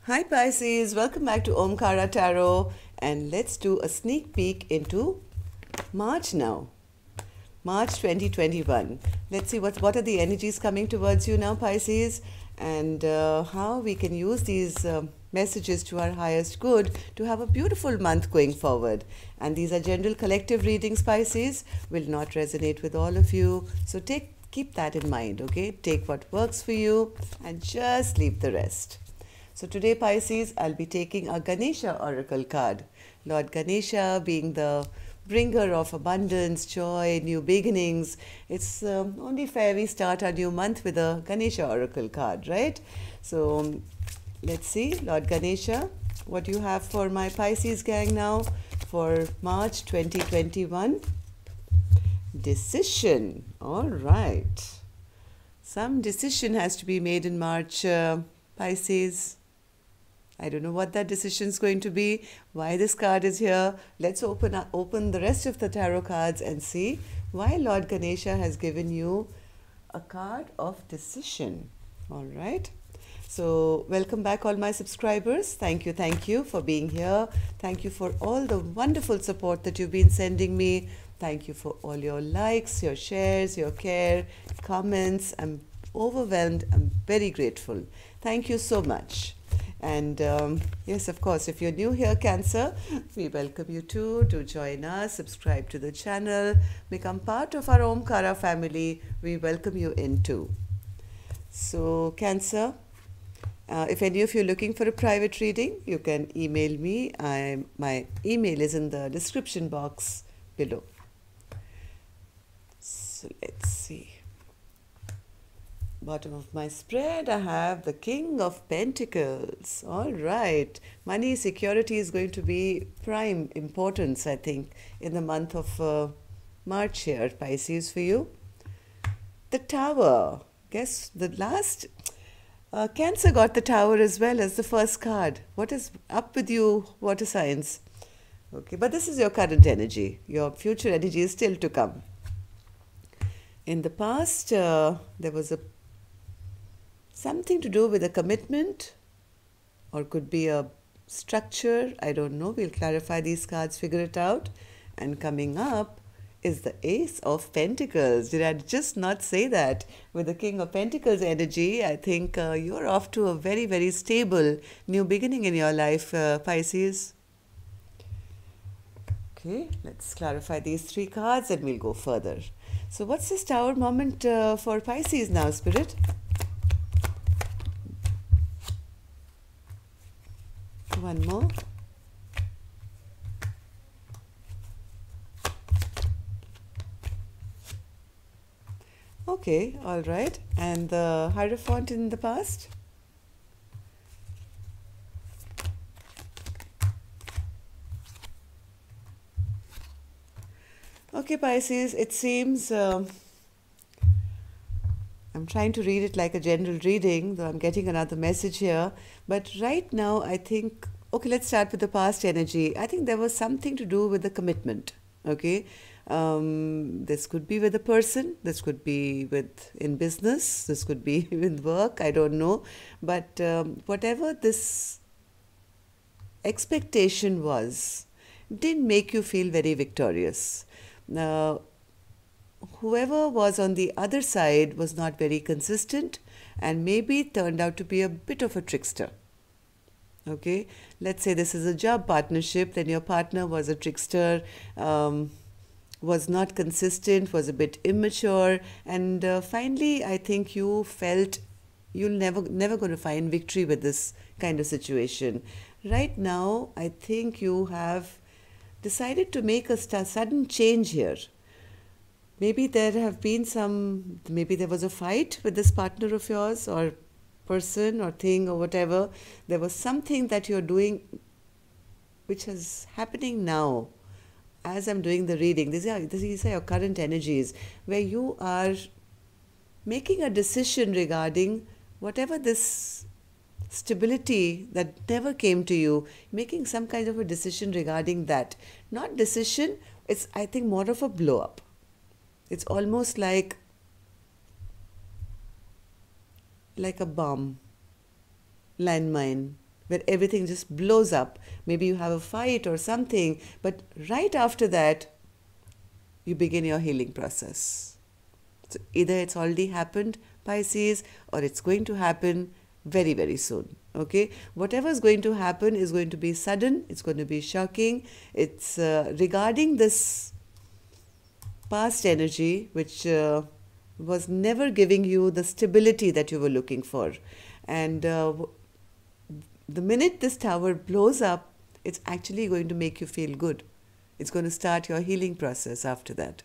Hi Pisces, welcome back to Omkara Tarot, and let's do a sneak peek into March now. March 2021. Let's see what are the energies coming towards you now, Pisces, and how we can use these messages to our highest good to have a beautiful month going forward. And these are general collective readings, Pisces, will not resonate with all of you. So keep that in mind, okay? Take what works for you and just leave the rest. So today, Pisces, I'll be taking a Ganesha Oracle card. Lord Ganesha being the bringer of abundance, joy, new beginnings. It's only fair we start our new month with a Ganesha Oracle card, right? So let's see, Lord Ganesha, what you have for my Pisces gang now for March 2021. Decision. All right. Some decision has to be made in March, Pisces. I don't know what that decision is going to be, why this card is here. Let's open the rest of the tarot cards and see why Lord Ganesha has given you a card of decision. All right. So welcome back all my subscribers. Thank you for being here. Thank you for all the wonderful support that you've been sending me. Thank you for all your likes, your shares, your care, comments. I'm overwhelmed. I'm very grateful. Thank you so much. And yes, of course, if you're new here, Cancer, we welcome you too. Do join us, subscribe to the channel, become part of our Omkara family. We welcome you in too. So, Cancer, if any of you are looking for a private reading, you can email me. My email is in the description box below. So, let's see. Bottom of my spread, I have the King of Pentacles. All right. Money security is going to be prime importance, I think, in the month of March here, Pisces, for you. The Tower. Guess the last... Cancer got the Tower as well as the first card. What is up with you, water signs? Okay, but this is your current energy. Your future energy is still to come. In the past, there was something to do with a commitment, or could be a structure. I don't know. We'll clarify these cards, figure it out. And coming up is the Ace of Pentacles. Did I just not say that? With the King of Pentacles energy, I think you're off to a very, very stable new beginning in your life, Pisces. Okay, let's clarify these three cards and we'll go further. So what's this Tower moment for Pisces now, Spirit? One more. Okay, all right. And the Hierophant in the past? Okay, Pisces, it seems... I'm trying to read it like a general reading, though I'm getting another message here. But right now, I think... Okay, let's start with the past energy. I think there was something to do with the commitment. Okay, this could be with a person. This could be in business. This could be with work. I don't know. But whatever this expectation was, didn't make you feel very victorious. Now, whoever was on the other side was not very consistent and maybe turned out to be a bit of a trickster. Okay, let's say this is a job partnership, then your partner was a trickster, was not consistent, was a bit immature, and finally I think you felt you're never going to find victory with this kind of situation. Right now, I think you have decided to make a sudden change here. Maybe there have been maybe there was a fight with this partner of yours, or person or thing or whatever. There was something that you're doing which is happening now as I'm doing the reading. These are your current energies, where you are making a decision regarding whatever this stability that never came to you, making some kind of a decision regarding that. Not decision, it's, I think, more of a blow up. It's almost like a bomb, landmine, where everything just blows up. Maybe you have a fight or something, but right after that, you begin your healing process. So either it's already happened, Pisces, or it's going to happen very, very soon. Okay, whatever is going to happen is going to be sudden, it's going to be shocking. It's regarding this past energy which was never giving you the stability that you were looking for. And the minute this tower blows up, it's actually going to make you feel good. It's going to start your healing process after that.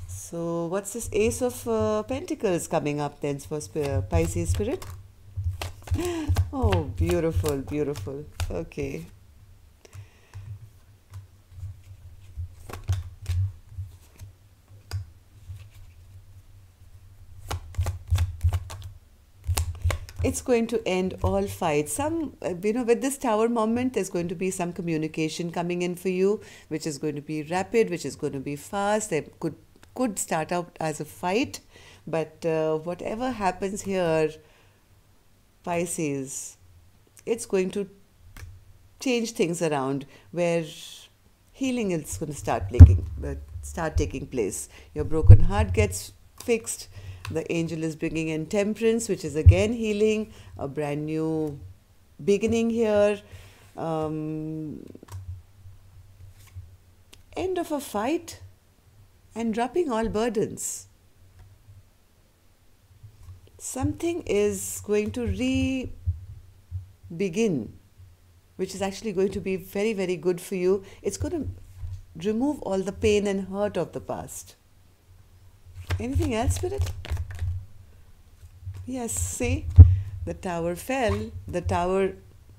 So what's this Ace of Pentacles coming up then for Pisces spirit? Oh, beautiful, beautiful. Okay. It's going to end all fights. With this tower moment, there's going to be some communication coming in for you, which is going to be rapid, which is going to be fast. There could start out as a fight, but whatever happens here, Pisces, it's going to change things around where healing is going to start taking place. Your broken heart gets fixed. The angel is bringing in temperance, which is again healing, a brand new beginning here. End of a fight and dropping all burdens. Something is going to begin, which is actually going to be very, very good for you. It's going to remove all the pain and hurt of the past. Anything else, Spirit? Yes, see, the tower fell, the tower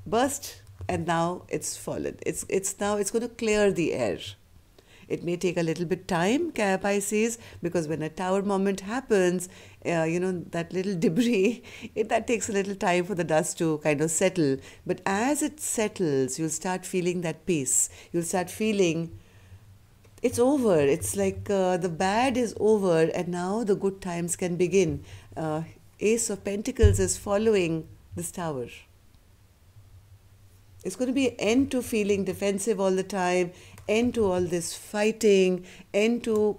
burst, and now it's fallen. It's going to clear the air. It may take a little bit time, Pisces, because when a tower moment happens, that little debris, that takes a little time for the dust to kind of settle. But as it settles, you'll start feeling that peace. You'll start feeling it's over. It's like the bad is over, and now the good times can begin. Ace of Pentacles is following this tower. It's going to be an end to feeling defensive all the time, end to all this fighting, end to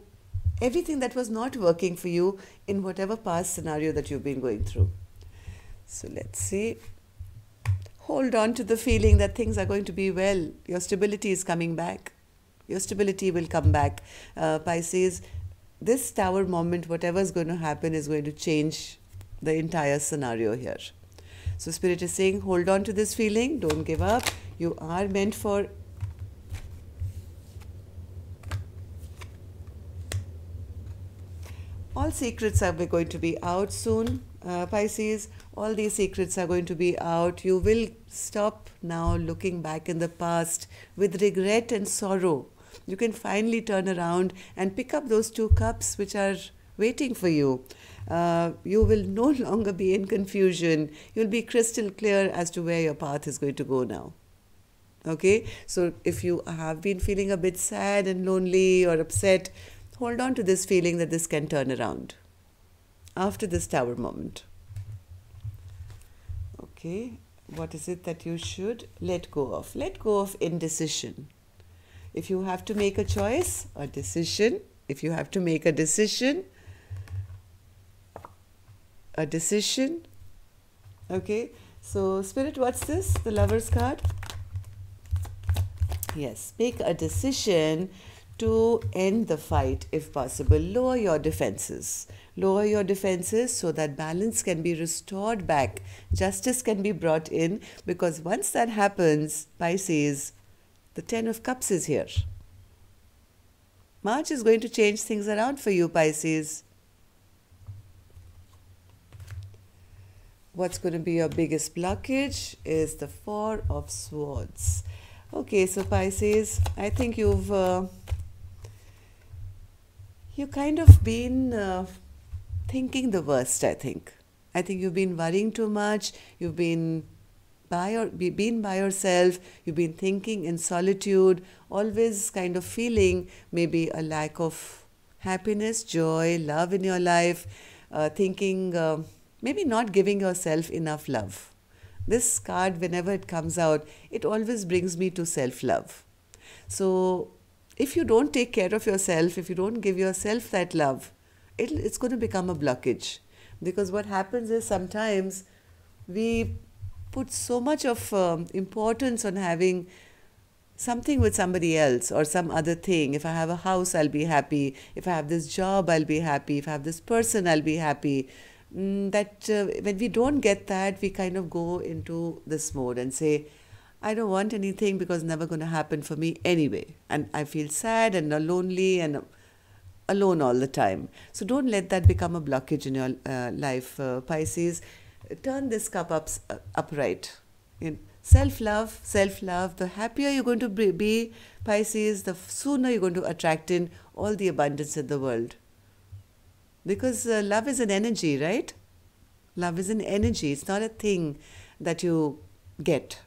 everything that was not working for you in whatever past scenario that you've been going through. So let's see. Hold on to the feeling that things are going to be well. Your stability is coming back. Your stability will come back. Pisces, this tower moment, whatever is going to happen is going to change the entire scenario here. So Spirit is saying, hold on to this feeling. Don't give up. You are meant for all secrets are going to be out soon, Pisces. All these secrets are going to be out. You will stop now looking back in the past with regret and sorrow. You can finally turn around and pick up those 2 cups which are waiting for you. You will no longer be in confusion. You'll be crystal clear as to where your path is going to go now. Okay? So if you have been feeling a bit sad and lonely or upset, hold on to this feeling that this can turn around after this tower moment. Okay, what is it that you should let go of? Let go of indecision. If you have to make a choice, a decision, if you have to make a decision, okay. So Spirit, what's this? The Lover's card? Yes, make a decision to end the fight if possible. Lower your defenses. Lower your defenses so that balance can be restored back. Justice can be brought in, because once that happens, Pisces, the 10 of Cups is here. March is going to change things around for you, Pisces. What's going to be your biggest blockage is the 4 of Swords. Okay, so Pisces, I think you've kind of been thinking the worst, I think. I think you've been worrying too much. You've been by yourself. You've been thinking in solitude, always kind of feeling maybe a lack of happiness, joy, love in your life, thinking maybe not giving yourself enough love. This card, whenever it comes out, it always brings me to self-love. So if you don't take care of yourself, if you don't give yourself that love, it's going to become a blockage. Because what happens is sometimes we put so much of importance on having something with somebody else or some other thing. If I have a house, I'll be happy. If I have this job, I'll be happy. If I have this person, I'll be happy. That when we don't get that, we kind of go into this mode and say, I don't want anything because it's never going to happen for me anyway. And I feel sad and lonely and alone all the time. So don't let that become a blockage in your life, Pisces. Turn this cup upright. Self-love, self-love. The happier you're going to be, Pisces, the sooner you're going to attract in all the abundance in the world. Because love is an energy, right? Love is an energy. It's not a thing that you get.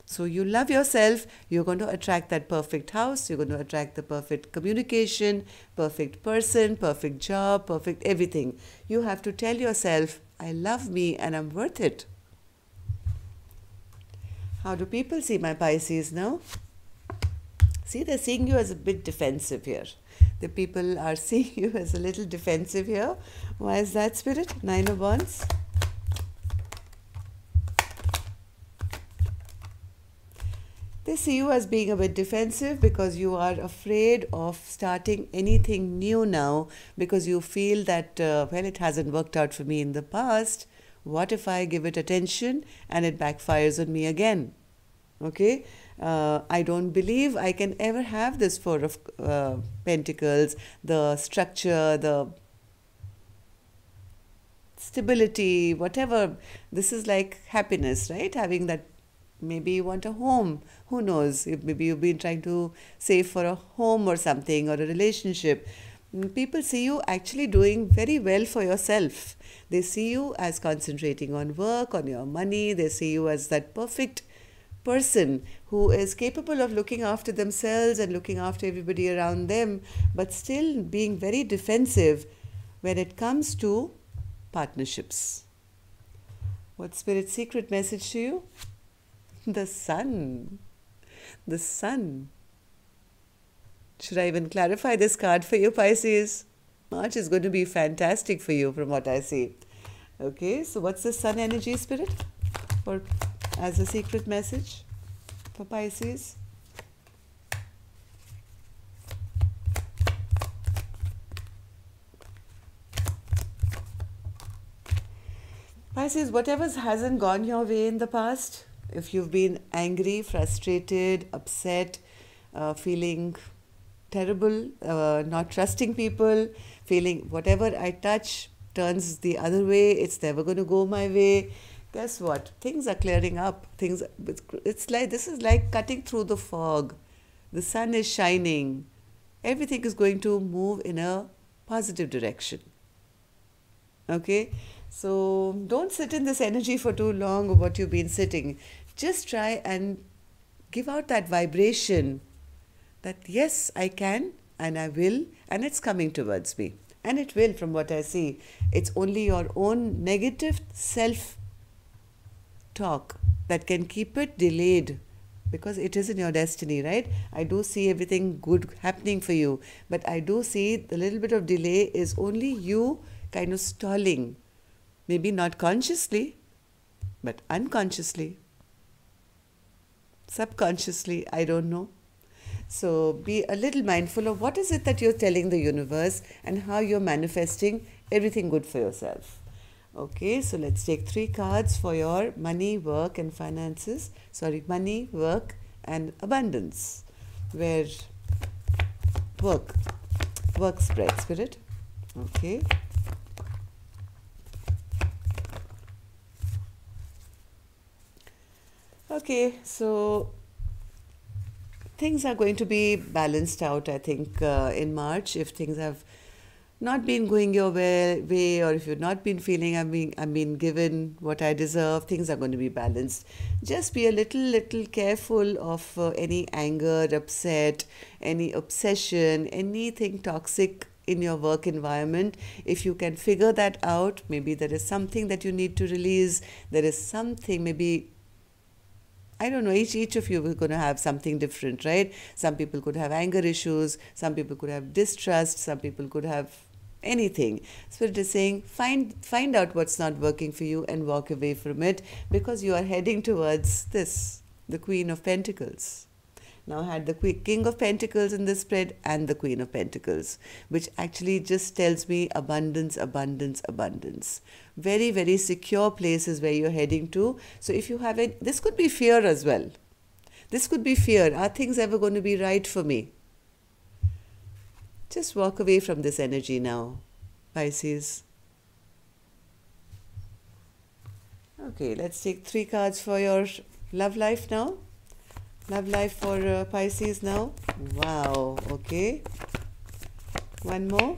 So you love yourself, you're going to attract that perfect house, you're going to attract the perfect communication, perfect person, perfect job, perfect everything. You have to tell yourself, I love me and I'm worth it. How do people see my Pisces now? See, they're seeing you as a bit defensive here. The people are seeing you as a little defensive here. Why is that, Spirit? Nine of Wands. They see you as being a bit defensive because you are afraid of starting anything new now because you feel that, well, it hasn't worked out for me in the past. What if I give it attention and it backfires on me again? Okay? I don't believe I can ever have this Four of Pentacles, the structure, the stability, whatever. This is like happiness, right? Having that. Maybe you want a home. Who knows? Maybe you've been trying to save for a home or something or a relationship. People see you actually doing very well for yourself. They see you as concentrating on work, on your money. They see you as that perfect person who is capable of looking after themselves and looking after everybody around them, but still being very defensive when it comes to partnerships. What's Spirit's secret message to you? The sun. The sun. Should I even clarify this card for you, Pisces? March is going to be fantastic for you from what I see. Okay, so what's the sun energy, Spirit? For as a secret message for Pisces? Pisces, whatever hasn't gone your way in the past, if you've been angry, frustrated, upset, feeling terrible, not trusting people, feeling whatever I touch turns the other way, it's never going to go my way. Guess what? Things are clearing up. It's like, this is like cutting through the fog. The sun is shining. Everything is going to move in a positive direction. Okay? So don't sit in this energy for too long of what you've been sitting. Just try and give out that vibration that yes, I can and I will, and it's coming towards me. And it will, from what I see. It's only your own negative self-talk that can keep it delayed, because it isn't your destiny, right? I do see everything good happening for you, but I do see the little bit of delay is only you kind of stalling. Maybe not consciously, but unconsciously. Subconsciously, I don't know. So be a little mindful of what is it that you're telling the universe and how you're manifesting everything good for yourself. Okay, so let's take 3 cards for your money, work and finances. Sorry, money, work and abundance. Where work spread, Spirit. Okay. Okay, so things are going to be balanced out, I think, in March. If things have not been going your way, or if you've not been feeling I'm being given what I deserve, things are going to be balanced. Just be a little careful of any anger, upset, any obsession, anything toxic in your work environment. If you can figure that out, maybe there is something that you need to release, there is something, maybe I don't know, each of you is going to have something different, right? Some people could have anger issues, some people could have distrust, some people could have anything. Spirit is saying, find out what's not working for you and walk away from it, because you are heading towards this, the Queen of Pentacles. Now I had the King of Pentacles in this spread and the Queen of Pentacles, which actually just tells me abundance, abundance, abundance. Very, very secure places where you're heading to. So if you have it, this could be fear as well. This could be fear. Are things ever going to be right for me? Just walk away from this energy now, Pisces. Okay, let's take 3 cards for your love life now. Love life for Pisces now. Wow, okay. One more.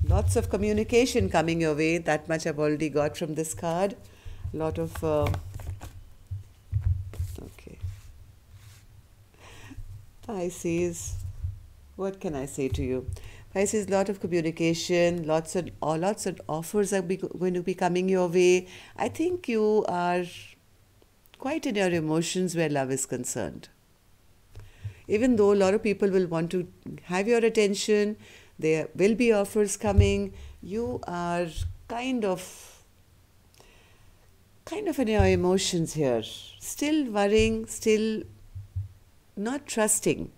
Lots of communication coming your way. That much I've already got from this card. Lot of... okay. Pisces, what can I say to you? Pisces, lot of communication, lots of offers are going to be coming your way. I think you are quite in your emotions where love is concerned. Even though a lot of people will want to have your attention, there will be offers coming, you are kind of in your emotions here. Still worrying, still not trusting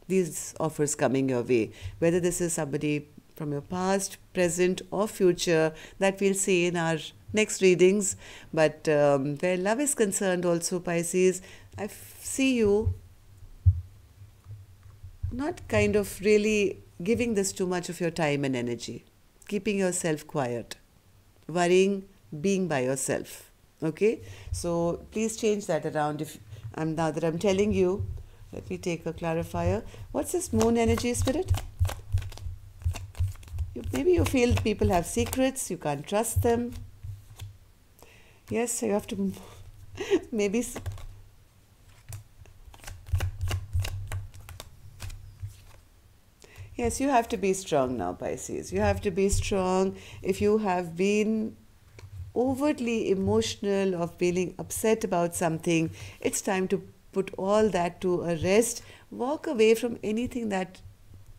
these offers coming your way. Whether this is somebody from your past, present or future, that we'll see in our next readings. But where love is concerned also, Pisces, I see you not kind of really giving this too much of your time and energy, keeping yourself quiet, worrying, being by yourself. Okay, so please change that around. Now that I'm telling you, let me take a clarifier. What's this moon energy, Spirit? Maybe you feel people have secrets, you can't trust them. Yes, you have to maybe... Yes, you have to be strong now, Pisces. You have to be strong. If you have been overtly emotional or feeling upset about something, it's time to put all that to a rest. Walk away from anything that...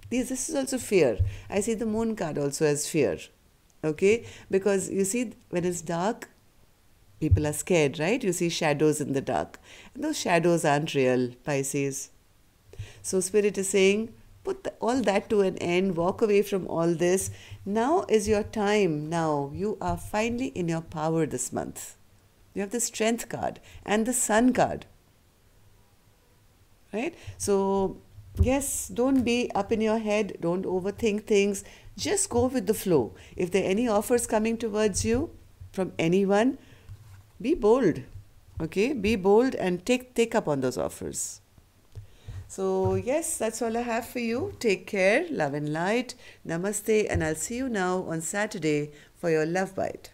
This is also fear. I see the moon card also as fear. Okay? Because you see, when it's dark, people are scared, right? You see shadows in the dark. And those shadows aren't real, Pisces. So Spirit is saying, put all that to an end, walk away from all this. Now is your time. Now you are finally in your power this month. You have the Strength card and the Sun card. Right? So, yes, don't be up in your head. Don't overthink things. Just go with the flow. If there are any offers coming towards you from anyone, be bold. Okay? Be bold and take up on those offers. So, yes, that's all I have for you. Take care, love and light. Namaste, and I'll see you now on Saturday for your Love Bite.